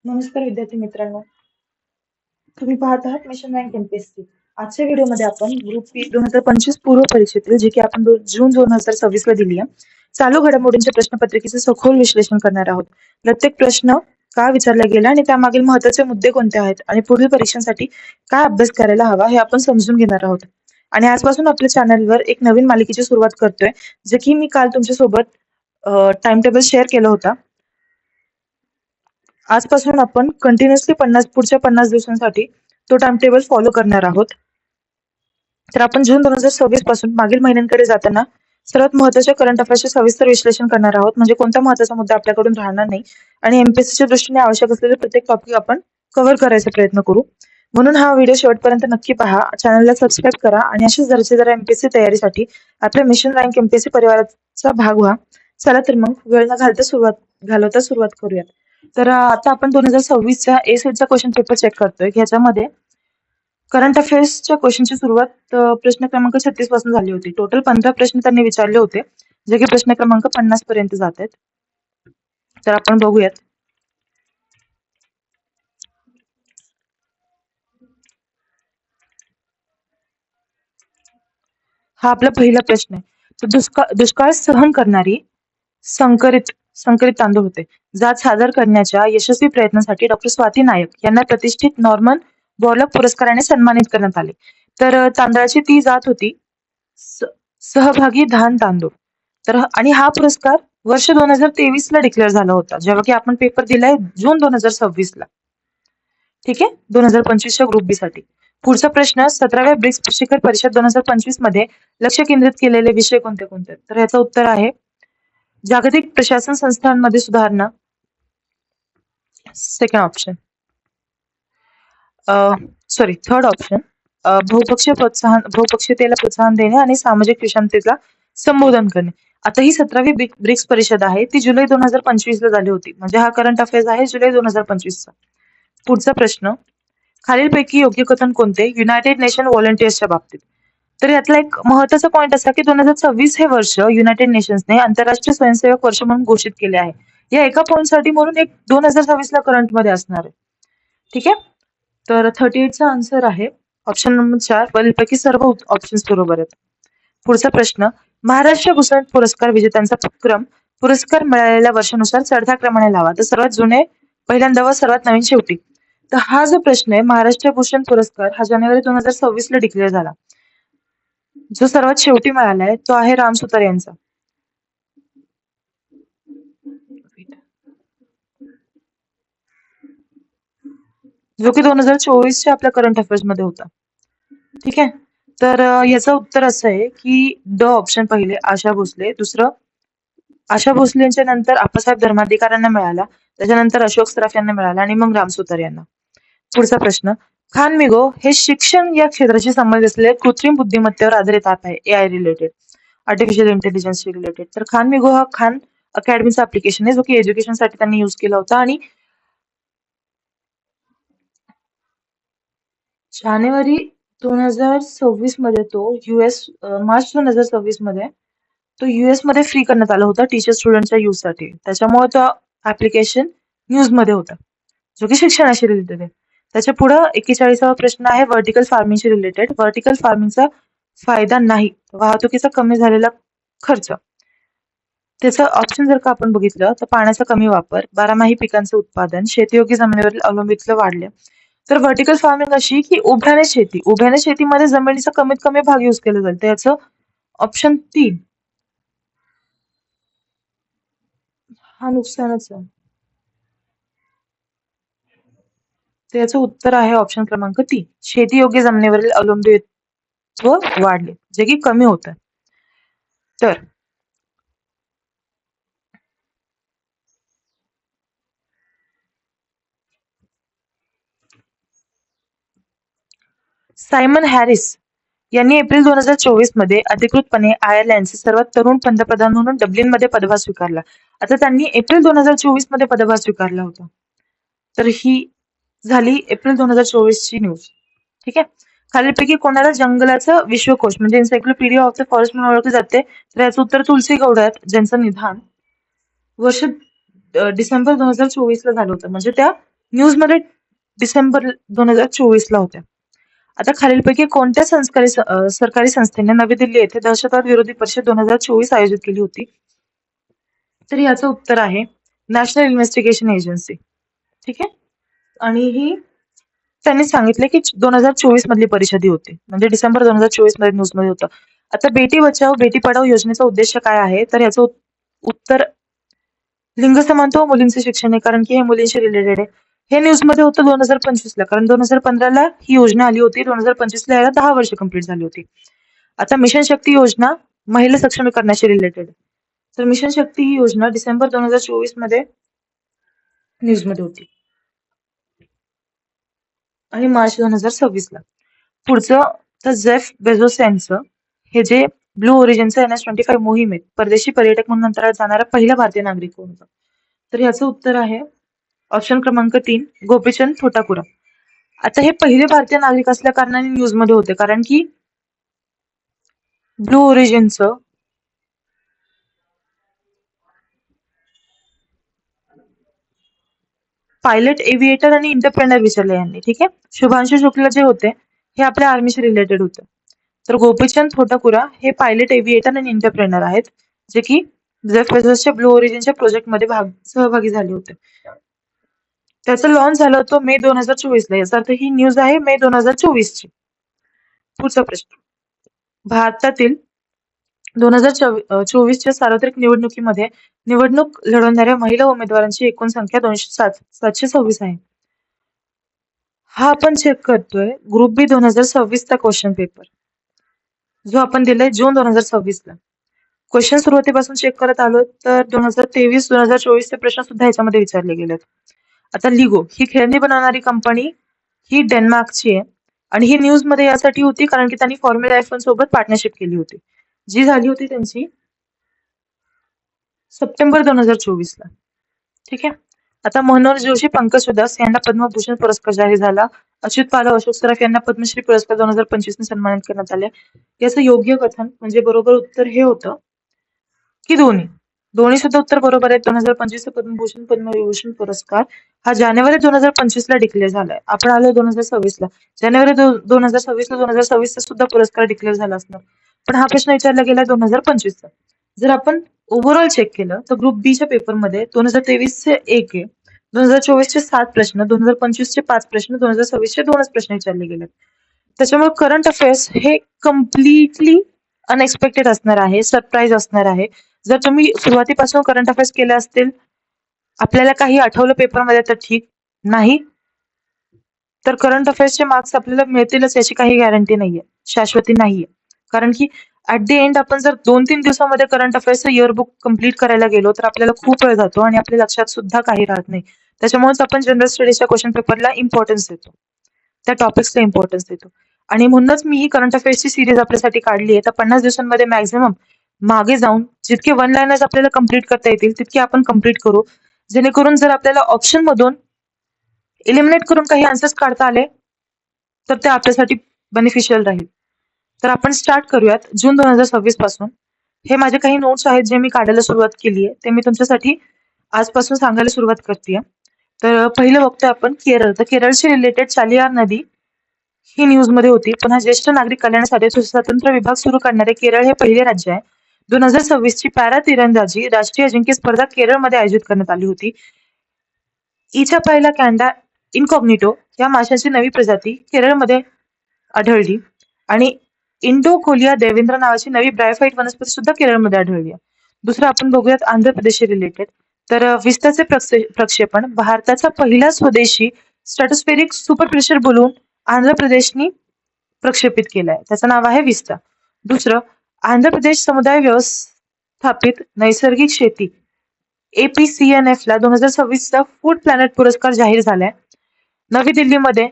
नमस्कार विद्यार्थी मित्रांनो, तुम्ही पाहत आहात मिशन रँक एमपीएससी. आजच्या व्हिडिओमध्ये आपण ग्रुप पी 2025 पूर्व परीक्षेतील जी की आपण जून 2026 ला दिली आहे, चालू घडामोडींच्या प्रश्नपत्रिकेचे सखोल विश्लेषण करणार आहोत. प्रत्येक प्रश्न का विचारला गेला आणि त्यामागील महत्त्वाचे मुद्दे कोणते आहेत आणि पुढील परीक्षांसाठी काय अभ्यास करायला हवा हे आपण समजून घेणार आहोत. आणि आजपासून आपल्या चॅनलवर एक नवीन मालिकेची सुरुवात करतोय, जे की मी काल तुमच्यासोबत टाइम टेबल शेअर केला होता. आजपासून आपण कंटिन्युअसली पुढच्या 50 दिवसांसाठी तो टाइम टेबल फॉलो करणार आहोत. तर आपण जून 2026 पासून मागील महिन्यांकडे जाताना सर्वात महत्त्वाच्या करंट अफेअर्सचे सविस्तर विश्लेषण करणार आहोत, म्हणजे कोणता महत्त्वाचा मुद्दा आपल्याकडून राहणार नाही आणि एमपीएससीच्या दृष्टीने आवश्यक असलेले प्रत्येक टॉपिक आपण कव्हर करायचा प्रयत्न करू. म्हणून हा व्हिडिओ शेवटपर्यंत नक्की पहा, चॅनलला सबस्क्राईब करा आणि अशीच दर्जेदार एमपीएससी तयारीसाठी आपल्या मिशन रँक एमपीएससी परिवाराचा भाग व्हा. चला तर मग वेळ न घालवता सुरुवात करूयात. तर आता आपण 2026च्या ए सेटचा क्वेश्चन पेपर चेक करतोय. ह्याच्यामध्ये करंट अफेअर्सच्या क्वेश्चनची सुरुवात प्रश्न क्रमांक 36 पासून झाली होती. टोटल 15 प्रश्न त्यांनी विचारले होते, जे की प्रश्न क्रमांक 50 पर्यंत जात आहेत. तर आपण बघूयात. हा आपला पहिला प्रश्न आहे. तर दुष्काळ सहन करणारी संकरित तांदूळ होते. जात सादर करण्याच्या यशस्वी प्रयत्नासाठी डॉक्टर स्वाती नायक यांना प्रतिष्ठित नॉर्मन बॉरलॉग पुरस्काराने सन्मानित करण्यात आले. तर तांदळाची ती जात होती सहभागी धान तांदूळ. तर आणि हा पुरस्कार वर्ष 2023 ला डिक्लेअर झाला होता, जेव्हा की आपण पेपर दिलाय जून 2026 ला. ठीक आहे, 2025च्या ग्रुप बी साठी. पुढचा प्रश्न, 17व्या ब्रिक्स शिखर परिषद 2025 मध्ये लक्ष केंद्रित केलेले विषय कोणते कोणते? तर याचं उत्तर आहे जागतिक प्रशासन संस्थांमध्ये सुधारणा. Second option. थर्ड ऑप्शन, बहुपक्षीयतेला प्रोत्साहन देणे आणि सामाजिक विषमतेला संबोधन करणे. आता ही 17वी ब्रिक्स परिषद आहे, ती जुलै 2025 ला झाली होती, म्हणजे हा करंट अफेअर्स आहे जुलै 2025 चा. पुढचा प्रश्न, खालीलपैकी योग्य कथन कोणते युनायटेड नेशन व्हॉलंटियर्सच्या बाबतीत? तर यातला एक महत्वाचा पॉईंट असा की 2026 हे वर्ष युनायटेड नेशन्सने आंतरराष्ट्रीय स्वयंसेवक वर्ष म्हणून घोषित केले आहे. या एका पॉईंट साठी म्हणून एक 2026 ला करंट मध्ये असणार आहे. ठीक आहे, तर 38चा आन्सर आहे ऑप्शन नंबर 4. वरीलपैकी सर्व ऑप्शन्स बरोबर आहेत. पुढचा प्रश्न, महाराष्ट्र भूषण पुरस्कार विजेत्यांचा क्रम पुरस्कार मिळालेल्या वर्षानुसार चढत्या क्रमाने लावा. तर सर्वात जुने पहिल्यांदा व सर्वात नवीन शेवटी. तर हा जो प्रश्न आहे, महाराष्ट्र भूषण पुरस्कार हा जानेवारी 2026 ला डिक्लेअर झाला. जो सर्वात शेवटी मिळालाय तो आहे राम सुतार यांचा. जो की 2024च्या आपल्या करंट अफेअर्स मध्ये होता. ठीक आहे, तर याचं उत्तर असं आहे की ड ऑप्शन पहिले आशा भोसले, दुसरं आशा भोसले यांच्या नंतर आप्पासाहेब धर्माधिकार यांना मिळाला, त्याच्यानंतर अशोक सराफ यांना मिळाला आणि मग राम सुतार यांना. पुढचा प्रश्न, खान मिगो हे शिक्षण या क्षेत्राशी संबंधित असलेले कृत्रिम बुद्धिमत्तेवर आधारित ऍप आहे, AI related, artificial intelligence related. तर खान मिगो हा खान अकॅडमीचा ऍप्लिकेशन आहे, जो की एज्युकेशन साठी त्यांनी युज केला होता आणि जानेवारी 2026 मध्ये तो मार्च 2026 मध्ये तो युएस मध्ये फ्री करण्यात आला होता टीचर स्टुडंटच्या यूज साठी. त्याच्यामुळे तो ऍप्लिकेशन न्यूज मध्ये होता, जो की शिक्षणाशी रिलेटेड आहे. त्याच्या पुढे 41वा प्रश्न आहे व्हर्टिकल फार्मिंगशी रिलेटेड. व्हर्टिकल फार्मिंगचा फायदा नाही, वाहतुकीचा कमी झालेला खर्च. त्याचं ऑप्शन जर का आपण बघितलं तर पाण्याचा कमी वापर, बारामाही पिकांचं उत्पादन, शेतीयोग्य जमिनीवरील अवलंबित्व वाढले. तर व्हर्टिकल फार्मिंग अशी की उभ्याने शेतीमध्ये जमिनीचा कमीत कमी भाग युज केला जाईल. त्याचं ऑप्शन 3 हा नुकसानच आहे. त्याचं उत्तर आहे ऑप्शन क्रमांक 3, शेतीयोग्य जमिनीवरील अवलंबित्व वाढले, जे की कमी होत. तर सायमन हॅरिस यांनी एप्रिल 2024 मध्ये अधिकृतपणे आयर्लंडचे सर्वात तरुण पंतप्रधान म्हणून डब्लिनमध्ये पदभार स्वीकारला. आता त्यांनी एप्रिल 2024 मध्ये पदभार स्वीकारला होता. तर ही झाली एप्रिल 2024 ची न्यूज. ठीक आहे, खालीलपैकी कोणाला जंगलाचा विश्वकोश म्हणजे एन्सायक्लोपीडिया ऑफ द फॉरेस्ट म्हणून ओळखले जाते? तर याचं उत्तर तुलसी गौड आहेत, ज्यांचं निधन वर्ष डिसेंबर 2024 ला झालं होतं, म्हणजे त्या न्यूजमध्ये डिसेंबर 2024ला होत्या. आता खालीलपैकी कोणत्या सरकारी संस्थेने नवी दिल्ली येथे दहशतवाद विरोधी परिषद 2024 आयोजित केली होती? तर याचं उत्तर आहे नॅशनल इन्व्हेस्टिगेशन एजन्सी. ठीक आहे. आणि ही त्यांनी सांगितले की 2024 मधली परिषद ही होती, म्हणजे डिसेंबर 2024 मध्ये न्यूज मध्ये होतं. आता बेटी बचाओ बेटी पढाओ योजनेचा उद्देश काय आहे? तर याचं उत्तर लिंग समानता व मुलींचे शिक्षण आहे, कारण की हे मुलींशी रिलेटेड आहे. हे न्यूज मध्ये होतं 2025ला, कारण 2015ला ही योजना आली होती, 2025ला याला 10 वर्ष कंप्लीट झाली होती. आता मिशन शक्ती योजना महिला सक्षमीकरणाशी रिलेटेड. तर मिशन शक्ती ही योजना डिसेंबर 2024 मध्ये न्यूज मध्ये होती आणि मार्च 2026ला. पुढचं तर जेफ बेझोस यांचं हे जे ब्लू ओरिजिनचं NH-25 मोहिमेत परदेशी पर्यटक म्हणून अंतराळात जाणारा पहिला भारतीय नागरिक कोण होता? तर याचं उत्तर आहे ऑप्शन क्रमांक 3 गोपीचंद थोटाकुरा. आता हे पहिले भारतीय नागरिक असल्या कारणाने न्यूज मध्ये होते, कारण की ब्लू ओरिजिनचं पायलट एव्हिएटर आणि इंटरप्रेनर विचारले यांनी. ठीक आहे. शुभांशु शुक्ला जे होते हे आपल्या आर्मीशी रिलेटेड होते. तर गोपीचंद थोटाकुरा हे पायलट एव्हिएटर आणि इंटरप्रेनर आहेत, जे की जेफ बेझोसच्या ब्लू ओरिजिनच्या प्रोजेक्टमध्ये सहभागी झाले होते. त्याचं लॉन्च झालं होतं मे 2024ला. याचा अर्थ ही न्यूज आहे मे 2024ची. पुढचा प्रश्न. भारतातील 2024च्या सार्वत्रिक निवडणुकीमध्ये निवडणूक लढवणाऱ्या महिला उमेदवारांची एकूण संख्या 726 आहे. हा आपण चेक करतोय ग्रुप बी 2026चा क्वेश्चन पेपर, जो आपण दिलाय जून 2026ला. क्वेश्चन सुरुवातीपासून चेक करत आलो तर 2023-2024चे प्रश्न सुद्धा याच्यामध्ये विचारले गेलेत. आता लिगो ही खेळणी बनवणारी कंपनी ही डेन्मार्कची आहे आणि ही न्यूज मध्ये यासाठी होती कारण की त्यांनी फॉर्म्युला F1 सोबत पार्टनरशिप केली होती, जी झाली होती त्यांची सप्टेंबर 2024ला. ठीक आहे. आता मनोहर जोशी, पंकज उधास यांना पद्मभूषण पुरस्कार जाहीर झाला. अच्युत पालव, अशोक सराफ यांना पद्मश्री पुरस्कार 2025 ने सन्मानित करण्यात आले. याचं योग्य कथन म्हणजे बरोबर उत्तर हे होतं की दोन्ही सुद्धा उत्तर बरोबर आहेत. 2025 पद्मभूषण पद्मविभूषण पुरस्कार हा जानेवारी 2025ला डिक्लेअर झालाय. आपण आलो 2026ला. जानेवारी 2026ला 2026चा सुद्धा पुरस्कार डिक्लेअर झाला असणार, पण हा प्रश्न विचारला गेला 2025चा. जर आपण ओव्हरऑल चेक केलं तर ग्रुप बी च्या पेपरमध्ये 2023चे 1 आहे, 2024चे 7 प्रश्न, 2025चे 5 प्रश्न, 2026चे 2च प्रश्न विचारले गेले. त्याच्यामुळे करंट अफेअर्स हे कम्प्लिटली अनएक्सपेक्टेड असणार आहे, सरप्राईज असणार आहे. जर तुम्ही सुरुवातीपासून करंट अफेअर्स केले असतील, आपल्याला काही आठवलं पेपरमध्ये तर ठीक, नाही तर करंट अफेअर्सचे मार्क्स आपल्याला मिळतीलच याची काही गॅरंटी नाहीये, शाश्वती नाहीये. कारण की ऍट द एंड आपण जर 2-3 दिवसामध्ये करंट अफेअर्सचं इयर बुक कम्प्लीट करायला गेलो तर आपल्याला खूप वेळ जातो आणि आपल्या लक्षात सुद्धा काही राहत नाही. त्याच्यामुळेच आपण जनरल स्टडीजच्या क्वेश्चन पेपरला इम्पॉर्टन्स देतो, त्या टॉपिक्सला इम्पॉर्टन्स देतो. आणि म्हणूनच मी ही करंट अफेअर्सची सिरीज आपल्यासाठी काढली आहे. तर 50 दिवसांमध्ये मॅक्झिमम मागे जाऊन जितके वन लाईनर्स आपल्याला कम्प्लीट करता येतील तितके आपण कम्प्लीट करू, जेणेकरून जर आपल्याला ऑप्शन मधून एलिमिनेट करून काही आन्सर्स काढता आले तर ते आपल्यासाठी बेनिफिशियल राहील. तर आपण स्टार्ट करूयात जून 2026 पासून. हे माझे काही नोट्स आहेत जे मी काढायला सुरुवात केली आहे, ते मी तुमच्यासाठी आजपासून सांगायला सुरुवात करते. तर पहिलं बघतोय आपण केरळ. तर केरळशी रिलेटेड चालियार नदी ही न्यूज मध्ये होती. पुन्हा ज्येष्ठ नागरिक कल्याणासाठी स्वतंत्र विभाग सुरू करणारे केरळ हे पहिले राज्य आहे. 2026 ची पॅरा तिरंदाजी राष्ट्रीय अजिंक्य स्पर्धा केरळमध्ये आयोजित करण्यात आली होती. इचा पहिला कॅन्डा इनकॉग्निटो या माशाची नवी प्रजाती केरळमध्ये आढळली आणि इंडोकोलिया देवेंद्र नावाची नवी ब्रायफाईट वनस्पती सुद्धा केरळमध्ये आढळली आहे. दुसरं आपण बघूयात आंध्र प्रदेशशी रिलेटेड. तर विस्ताचे प्रक्षेपण भारताचा पहिला स्वदेशी स्ट्रॅटोस्फेरिक सुपर प्रेशर बलून आंध्र प्रदेशनी प्रक्षेपित केलाय. त्याचं नाव आहे विस्ता. दुसरं, आंध्र प्रदेश समुदाय व्यवस्थापित नैसर्गिक शेती APCNF ला 2026चा फूड प्लॅनेट पुरस्कार जाहीर झालाय. नवी दिल्लीमध्ये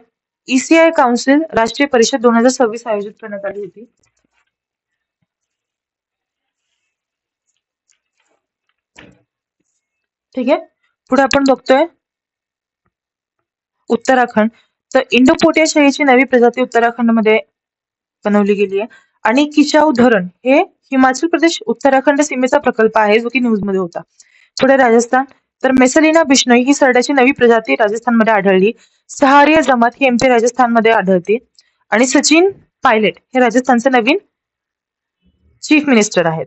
ECI काउन्सिल राष्ट्रीय परिषद 2026 आयोजित करण्यात आली होती. ठीक आहे. पुढे आपण बघतोय उत्तराखंड. तर इंडोपोटिया शेळीची नवी प्रजाती उत्तराखंडमध्ये बनवली गेली आहे आणि किचाऊ धरण हे हिमाचल प्रदेश उत्तराखंड सीमेचा प्रकल्प आहे, जो की न्यूज मध्ये होता. पुढे राजस्थान. तर मेसलिना बिश्नोई ही सरड्याची नवी प्रजाती राजस्थानमध्ये आढळली. सहारिया जमात ही एमपी राजस्थानमध्ये आढळते. आणि सचिन पायलट हे राजस्थानचे नवीन चीफ मिनिस्टर आहेत.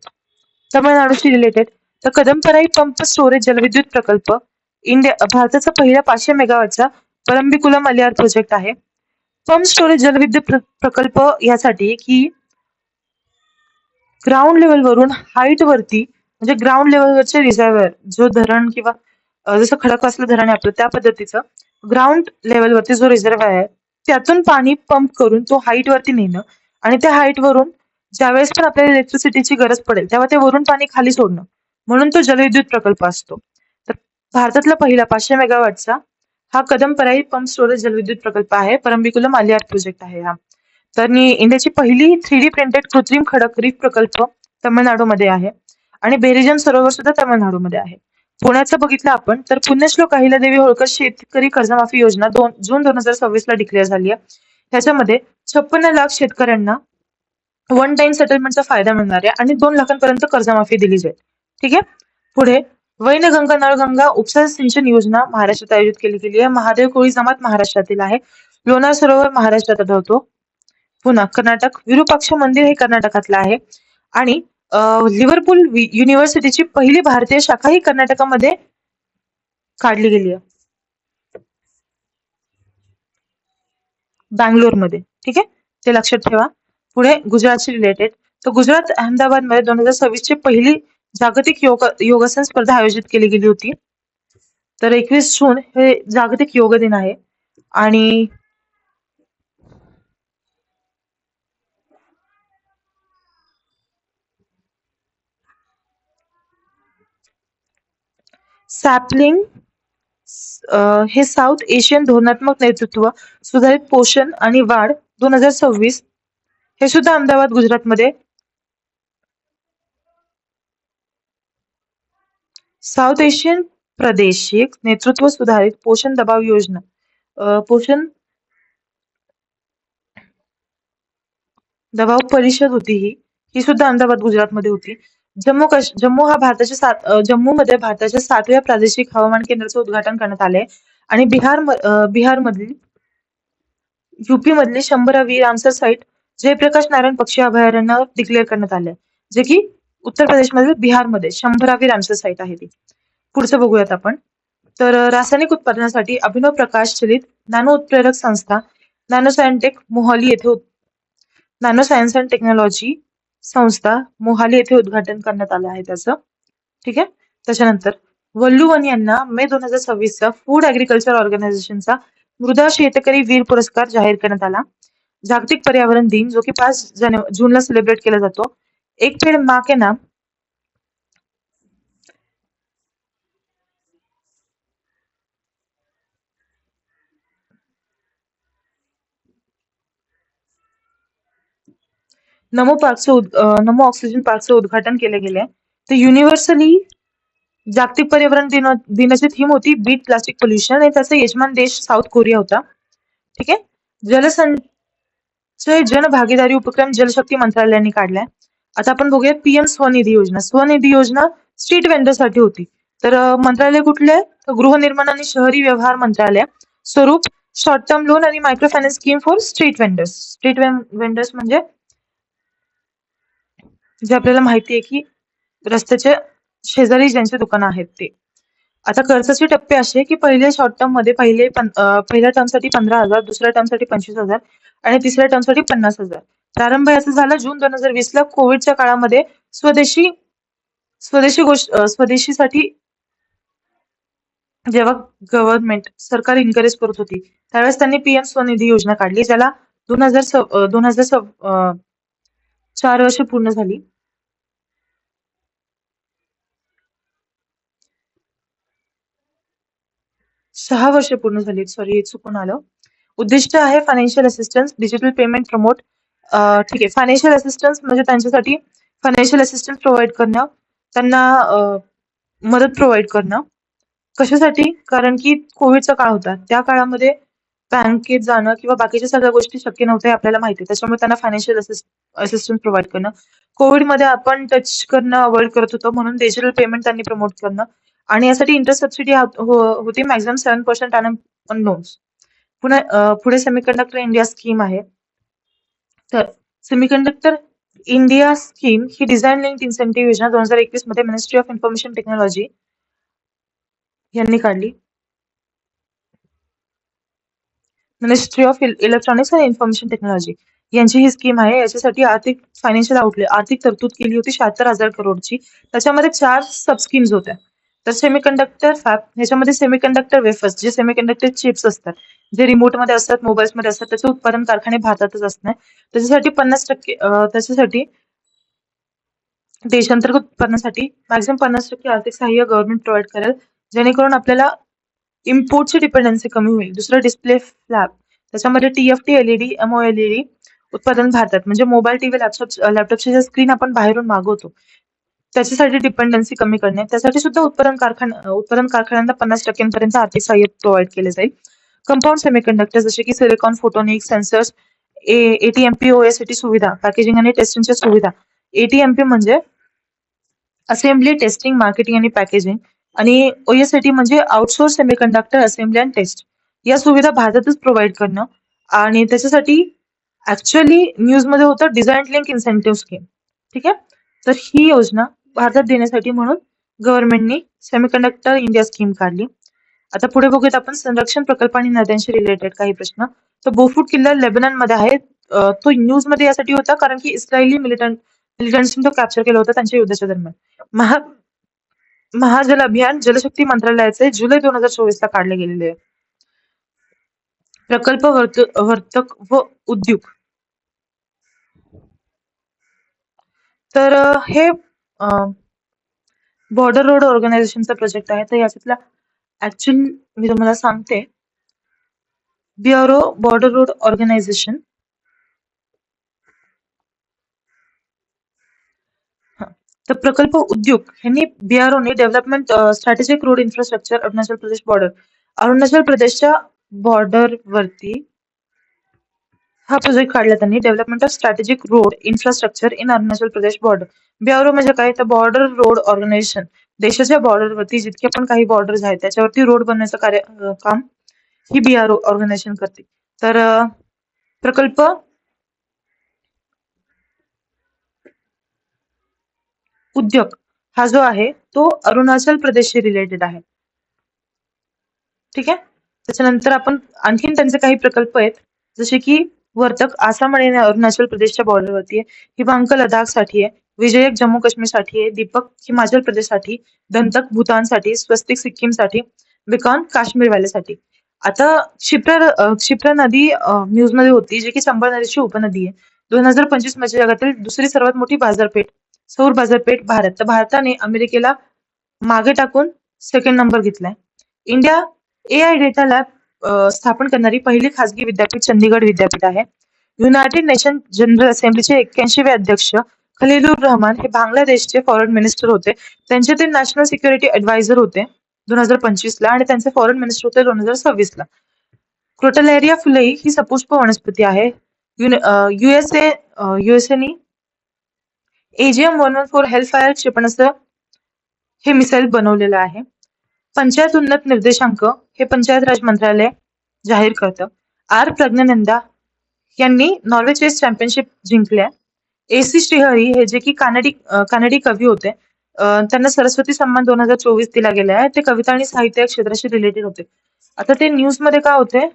तमिळनाडूशी रिलेटेड तर कदमपराई पंप स्टोरेज जलविद्युत प्रकल्प भारताचा पहिला 500 मेगावॉटचा परम्बिकुलम अलियार प्रोजेक्ट आहे. पंप स्टोरेज जलविद्युत प्रकल्प यासाठी की ग्राउंड लेवलवरून हाईट वरती म्हणजे ग्राउंड लेवलवरचे रिझर्व्हर जो धरण किंवा जसं खडकवासला धरण आहे आपलं त्या पद्धतीचं ग्राउंड लेवलवरती जो रिझर्व्हर आहे त्यातून पाणी पंप करून तो हाईट वरती नेणं आणि त्या हाईट वरून ज्यावेळेस पण आपल्याला इलेक्ट्रिसिटीची गरज पडेल तेव्हा ते वरून पाणी खाली सोडणं म्हणून तो जलविद्युत प्रकल्प असतो. तर भारतातला पहिला 500 मेगावॉटचा हा कदमपराई पंप स्टोरेज जलविद्युत प्रकल्प आहे. परम्बिकुलम अलियार प्रोजेक्ट आहे हा. तर इंडियाची पहिली 3D प्रिंटेड कृत्रिम खडक रीफ प्रकल्प तमिळनाडूमध्ये आहे आणि बेरिजम सरोवर सुद्धा तमिळनाडूमध्ये आहे. पुण्याचं बघितलं आपण तर पुण्यश्लोक अहिल्यादेवी होळकर शेतकरी कर्जमाफी योजना जून 2026 ला डिक्लेअर झाली आहे. ह्याच्यामध्ये 56 लाख शेतकऱ्यांना वन टाइम सेटलमेंटचा फायदा मिळणार आहे आणि 2 लाखांपर्यंत कर्जमाफी दिली जाईल. ठीक आहे. पुढे वैनगंगा नळगंगा उपसा सिंचन योजना महाराष्ट्रात आयोजित केली गेली आहे. महादेव कोळी जमात महाराष्ट्रातील आहे. लोणार सरोवर महाराष्ट्रात आढळतो. पुन्हा कर्नाटक विरुपाक्ष मंदिर हे कर्नाटकातलं आहे आणि लिव्हरपूल युनिव्हर्सिटीची पहिली भारतीय शाखा ही कर्नाटकामध्ये काढली गेली आहे बँगलोरमध्ये. ठीक आहे, ते लक्षात ठेवा. पुढे गुजरातशी रिलेटेड तर गुजरात अहमदाबाद मध्ये 2026 ची पहिली जागतिक योगासन स्पर्धा आयोजित केली गेली होती. तर 21 जून हे जागतिक योग दिन आहे आणि सॅपलिंग हे साऊथ एशियन धोरणात्मक नेतृत्व सुधारित पोषण आणि वाढ 2026 हे सुद्धा अहमदाबाद गुजरातमध्ये साऊथ एशियन प्रादेशिक नेतृत्व सुधारित पोषण दबाव योजना पोषण दबाव परिषद होती ही सुद्धा अहमदाबाद गुजरातमध्ये होती. जम्मू हा जम्मूमध्ये भारताच्या 7व्या प्रादेशिक हवामान केंद्राचं उद्घाटन करण्यात आले आणि बिहार मधील युपी मधली 100वी रामसर साईट जयप्रकाश नारायण पक्षी अभयारण्य डिक्लेअर करण्यात आले जे की उत्तर प्रदेशमधील बिहारमध्ये 100वी रामसर साईट आहे ती. पुढचं बघूयात आपण. तर रासायनिक उत्पादनासाठी अभिनव प्रकाश चलित नॅनो उत्प्रेरक संस्था नॅनो सायन्स अँड टेक्नॉलॉजी संस्था मोहाली येथे उद्घाटन करण्यात आलं आहे त्याचं. ठीक आहे. त्याच्यानंतर वल्लुवन यांना मे 2026 चा फूड ऍग्रिकल्चर ऑर्गनायझेशनचा मृदा शेतकरी वीर पुरस्कार जाहीर करण्यात आला. जागतिक पर्यावरण दिन जो की 5 जूनला सेलिब्रेट केला जातो. एक पेड़ माँ के नाम नमो ऑक्सिजन पार्कचं उद्घाटन केले गेले. तर युनिव्हर्सली जागतिक पर्यावरण दिनाची थीम होती बीट प्लास्टिक पोल्युशन आणि त्याचा यजमान देश साऊथ कोरिया होता. ठीक आहे. जलसंचय जन भागीदारी उपक्रम जलशक्ती मंत्रालयाने काढलाय. आता आपण बघूया पीएम स्वनिधी योजना. स्वनिधी योजना स्ट्रीट वेंडरसाठी होती. तर मंत्रालय कुठले आहे? गृहनिर्माण आणि शहरी व्यवहार मंत्रालय. स्वरूप शॉर्ट टर्म लोन आणि micro finance scheme for street vendors. Street vendors म्हणजे जे आपल्याला माहिती आहे की रस्त्याच्या शेजारी ज्यांचे दुकानं आहेत ते. आता कर्जाचे टप्पे असे की पहिल्या शॉर्ट टर्म मध्ये पहिल्या टर्म साठी 15,000, दुसऱ्या टर्म साठी 25,000 आणि तिसऱ्या टर्म साठी 50,000. प्रारंभ याचा झाला जून 2020 ला. कोविडच्या काळामध्ये स्वदेशीसाठी जेव्हा गव्हर्नमेंट सरकार इन्करेज करत होती त्यावेळेस त्यांनी पीएम स्वनिधी योजना काढली ज्याला 4 वर्ष पूर्ण झाली. 6 वर्ष पूर्ण झाली. सॉरी, चुकून आलं. उद्दिष्ट आहे financial assistance, digital payment promote. ठीक आहे. फायनान्शियल असिस्टन्स म्हणजे त्यांच्यासाठी फायनान्शियल असिस्टन्स प्रोव्हाइड करणं, त्यांना मदत प्रोव्हाइड करणं. कशासाठी? कारण की कोविडचा काळ होता. त्या काळामध्ये बँकेत जाणं किंवा बाकीच्या सगळ्या गोष्टी शक्य नव्हत्या हे आपल्याला माहिती आहे. त्याच्यामुळे त्यांना फायनान्शियल असिस्टन्स प्रोव्हाइड करणं. कोविडमध्ये आपण टच करणं अवॉइड करत होतो म्हणून डिजिटल पेमेंट त्यांनी प्रमोट करणं आणि यासाठी इंटरेस्ट सबसिडी होती मॅक्झिमम 7% ऑन लोन्स. पुढे सेमीकंडक्टर इंडिया स्कीम आहे. तर सेमीकंडक्टर इंडिया स्कीम ही डिझाईन लिंक्ड इन्सेंटिव्ह योजना 2021 मध्ये मिनिस्ट्री ऑफ इन्फॉर्मेशन टेक्नॉलॉजी यांनी काढली. Ministry of electronics and information technology यांची ही स्कीम आहे. याच्यासाठी आर्थिक तरतूद केली होती 76,000 करोडची. त्याच्यामध्ये 4 सब स्कीम्स होत्या. तर सेमीकंडक्टर फॅब ह्याच्यामध्ये सेमीकंडक्टर वेफर्स जे सेमीकंडक्टर चिप्स असतात, जे रिमोट मध्ये असतात, मोबाईल्स मध्ये असतात, त्याचे उत्पादन कारखाने भारतातच असणार. त्याच्यासाठी देशांतर्गत उत्पादनासाठी मॅक्झिमम 50% आर्थिक सहाय्य गव्हर्नमेंट प्रोव्हाइड करेल, जेणेकरून आपल्याला इम्पोर्टची डिपेंडन्सी कमी होईल. दुसरं डिस्प्ले फ्लॅब, त्याच्यामध्ये TFT LED MOLED उत्पादन भारतात, म्हणजे मोबाईल टीव्ही लॅपटॉपच्या ज्या स्क्रीन आपण बाहेरून मागवतो त्याच्यासाठी डिपेंडन्सी कमी करणे. त्यासाठी सुद्धा उत्पादन कारखान्यांना 50% पर्यंत आर्थिक सहाय्य प्रोव्हाइड केले जाईल. कंपाऊंड सेमीकंडक्टर जसे की silicon, photonics, sensors, ATMP OSAT सुविधा, पॅकेजिंग आणि टेस्टिंगच्या सुविधा. ATMP म्हणजे असेंब्ली, टेस्टिंग, मार्केटिंग आणि पॅकेजिंग, आणि OSAT म्हणजे outsource semiconductor assembly and test. या सुविधा भारतातच प्रोव्हाइड करणं. आणि त्याच्यासाठी ऍक्च्युअली न्यूज मध्ये होतं डिझाईन लिंक इन्सेंटिव्ह स्कीम. ठीक आहे. तर ही योजना भारतात देण्यासाठी म्हणून गव्हर्नमेंटनी सेमीकंडक्टर इंडिया स्कीम काढली. आता पुढे बघूयात आपण संरक्षण प्रकल्प आणि नद्यांशी रिलेटेड काही प्रश्न. तर बोफूट किल्ला लेबनन मध्ये आहे. तो न्यूज मध्ये यासाठी होता कारण की इस्रायली मिलिटंट्सनी तो कॅप्चर केला होता त्यांच्या युद्धाच्या दरम्यान. महाजल अभियान जलशक्ती मंत्रालयाचे जुलै 2024 ला काढले गेलेले आहे. प्रकल्प वर्तक व उद्योग. तर हे बॉर्डर रोड ऑर्गनायझेशनचा प्रोजेक्ट आहे. तर याच्यातला ऍक्च्युअल मी तुम्हाला सांगते. Bureau border road organisation. तर प्रकल्प उद्योग यांनी BROने development strategic road infrastructure Arunachal प्रदेशच्या बॉर्डरवरती हा प्रोजेक्ट काढला त्यांनी. Development of strategic road infrastructure in Arunachal Pradesh border. BRO म्हणजे काय, तर बॉर्डर रोड ऑर्गनायझेशन. देशाच्या बॉर्डरवरती जितके पण काही बॉर्डर्स आहेत त्याच्यावरती रोड बनवण्याचं काम ही BRO ऑर्गनायझेशन करते. तर प्रकल्प उद्योग हा जो आहे तो अरुणाचल प्रदेशशी रिलेटेड आहे. ठीक आहे. त्याच्यानंतर आपण आणखीन त्यांचे काही प्रकल्प आहेत जसे की वर्तक आसाम आणि अरुणाचल प्रदेशच्या बॉर्डरवरती आहे. हिमांक लडाखसाठी आहे. विजयक जम्मू काश्मीरसाठी आहे. दीपक हिमाचल प्रदेशसाठी, दंतक भूतानसाठी, स्वस्तिक सिक्कीमसाठी, बिकॉन काश्मीर व्हॅलीसाठी. आता क्षिप्रा नदी न्यूज मध्ये होती जी की चंबळ नदीची उपनदी आहे. 2025 मध्ये जगातील दुसरी सर्वात मोठी सौर बाजारपेठ भारत. तर भारताने अमेरिकेला मागे टाकून सेकंड नंबर घेतलाय. इंडिया AI डेटा लॅब स्थापन करणारी पहिली खासगी विद्यापीठ चंदीगड विद्यापीठ आहे. युनायटेड नेशन जनरल असेंब्लीचे 81वे अध्यक्ष खलीलुर रहमान हे बांगलादेशचे फॉरेन मिनिस्टर होते. त्यांचे ते नॅशनल सिक्युरिटी ऍडवायझर होते 2025 ला, आणि त्यांचे फॉरेन मिनिस्टर होते 2026 ला. क्रोटलॅरिया फुलई ही सपुष्प वनस्पती आहे. युएसएनी AGM-114 हेल्फायर क्षेपणास्त्र हे मिसाईल बनवलेलं आहे. पंचायत उन्नत निर्देशांक हे पंचायत राज मंत्रालय जाहीर करतं. प्रज्ञानंदा यांनी नॉर्वे चेस चॅम्पियनशिप जिंकल्या. AC श्रीहरी हे जे की कानडी कवी होते, त्यांना सरस्वती सन्मान 2024 दिला गेला आहे. ते कविता आणि साहित्य या क्षेत्राशी रिलेटेड होते. आता ते न्यूज मध्ये का होते,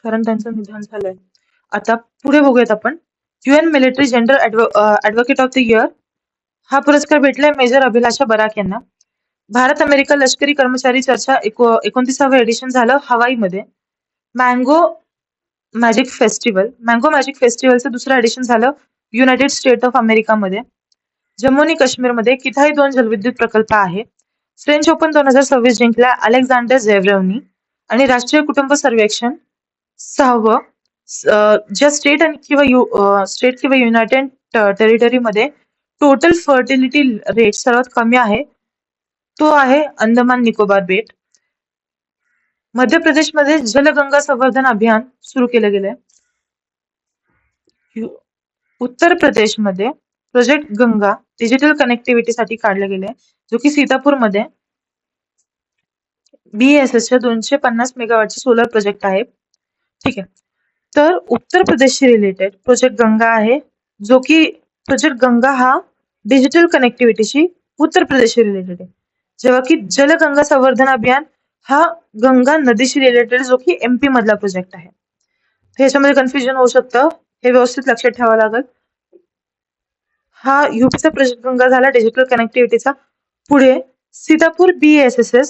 कारण त्यांचं निधन झालंय. आता पुढे बघूयात आपण. UN military gender advocate of the year हा पुरस्कार भेटलाय मेजर अभिलाषा बराक यांना. भारत अमेरिका लष्करी कर्मचारी चर्चा 29वे एडिशन झालं हवाईमध्ये. मँगो मॅजिक फेस्टिवलचं दुसरं एडिशन झालं युनायटेड स्टेट ऑफ अमेरिकामध्ये. जम्मू आणि काश्मीरमध्ये किथाई 2 जलविद्युत प्रकल्प आहे. फ्रेंच ओपन 2026 जिंकला अलेक्झांडर झेव्हरेवनी. आणि राष्ट्रीय कुटुंब सर्वेक्षण 6वं ज्या स्टेट किंवा युनायटेड टेरिटरीमध्ये टोटल फर्टिलिटी रेट सर्वात कमी आहे तो आहे अंदमान निकोबार बेट. मध्य प्रदेशमध्ये जलगंगा संवर्धन अभियान सुरू केलं गेलंय. उत्तर प्रदेशमध्ये प्रोजेक्ट गंगा डिजिटल कनेक्टिव्हिटीसाठी काढले गेले, जो की सीतापूरमध्ये BESS च्या 250 मेगावॉटचा सोलर प्रोजेक्ट आहे. ठीक आहे. तर उत्तर प्रदेशशी रिलेटेड प्रोजेक्ट गंगा आहे, जो की प्रोजेक्ट गंगा हा डिजिटल कनेक्टिव्हिटीशी उत्तर प्रदेशशी रिलेटेड आहे, जेव्हा की जलगंगा संवर्धन अभियान हा गंगा नदीशी रिलेटेड, जो की MP मधला प्रोजेक्ट आहे. तर याच्यामध्ये कन्फ्युजन होऊ शकतं, हे व्यवस्थित लक्षात ठेवावं लागेल. हा UPचा प्रोजेक्ट गंगा झाला डिजिटल कनेक्टिव्हिटीचा. पुढे सीतापूर BESS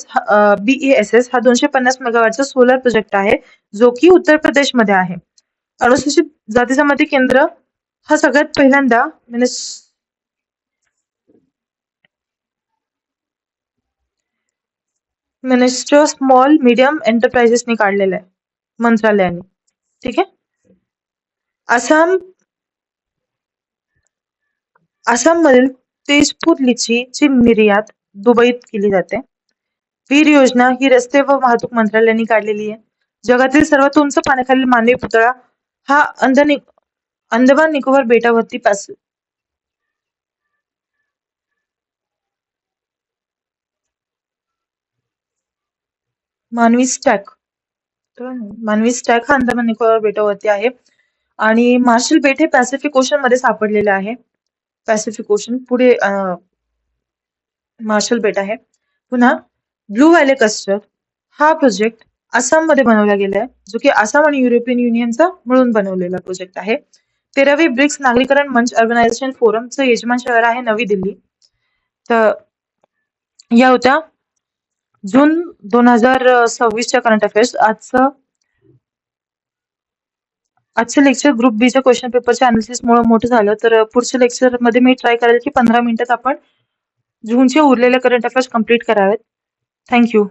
हा 250 मेगावॉटचा सोलर प्रोजेक्ट आहे, जो की उत्तर प्रदेशमध्ये आहे. अनुसूचित जाती जमाती केंद्र हा सगळ्यात पहिल्यांदा मिनिस्ट्री ऑफ स्मॉल मीडियम एंटरप्राइजेसनी काढलेला आहे, मंत्रालयाने. ठीक आहे. आसाममधील तेजपूर लिचीची निर्यात दुबईत केली जाते. वीर योजना ही रस्ते व वाहतूक मंत्रालयाने काढलेली आहे. जगातील सर्वात उंच पाण्याखालील मानवी पुतळा हा अंदमान निकोबार बेटावरती मानवी स्टॅक हा अंदमान निकोबार बेटावरती आहे. आणि मार्शल बेट हे पॅसिफिक ओशन मध्ये सापडलेले आहे. पॅसिफिक ओशन पुढे मार्शल बेट आहे. पुन्हा ब्लू व्हॅली क्लस्टर हा प्रोजेक्ट आसाममध्ये बनवला गेला आहे, जो की आसाम आणि युरोपियन युनियनचा मिळून बनवलेला प्रोजेक्ट आहे. 13वी ब्रिक्स नागरीकरण मंच ऑर्गनायझेशन फोरमचं यजमान शहर आहे नवी दिल्ली. तर या होत्या जून 2026च्या करंट अफेअर्स. आजचं लेक्चर ग्रुप बीच्या क्वेश्चन पेपरच्या अनालिसिसमुळे मोठं झालं, तर पुढच्या लेक्चरमध्ये मी ट्राय करेल की 15 मिनिटात आपण जूनचे उरलेले करंट अफेअर्स कम्प्लीट करावेत. थँक्यू.